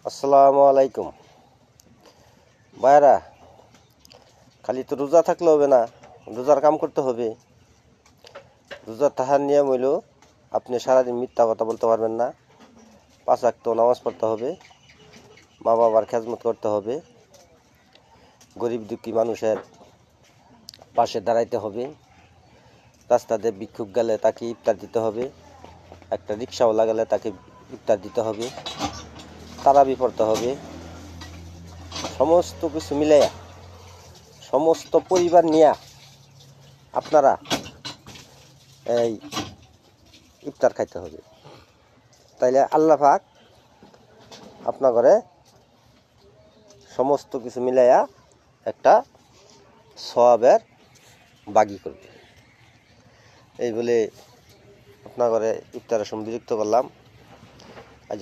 আসসালামু আলাইকুম ভাইরা। খালি তো রোজা থাকলে হবে না, রোজার কাম করতে হবে। রোজার তাহার নিয়ম হইল আপনি সারাদিন মিথ্যা কথা বলতে পারবেন না, 5 ওয়াক্ত নামাজ পড়তে হবে, মা বাবার খেদমত করতে হবে, গরিব দুঃখী মানুষের পাশে দাঁড়াইতে হবে, রাস্তাতে ভিক্ষুক গেলে তাকে ইফতার দিতে হবে, একটা রিক্সাওয়ালা গেলে তাকে ইফতার দিতে হবে, তারাবি পড়তে হবে। সমস্ত কিছু মিলাইয়া সমস্ত পরিবার নিয়ে আপনারা এই ইফতার খাইতে হবে। তাইলে আল্লাহ পাক আপনার ঘরে সমস্ত কিছু মিলাইয়া একটা সওয়াবের বাগি করবে। এই বলে আপনার ঘরে ইফতারের সময় বিরক্ত করলাম। আজ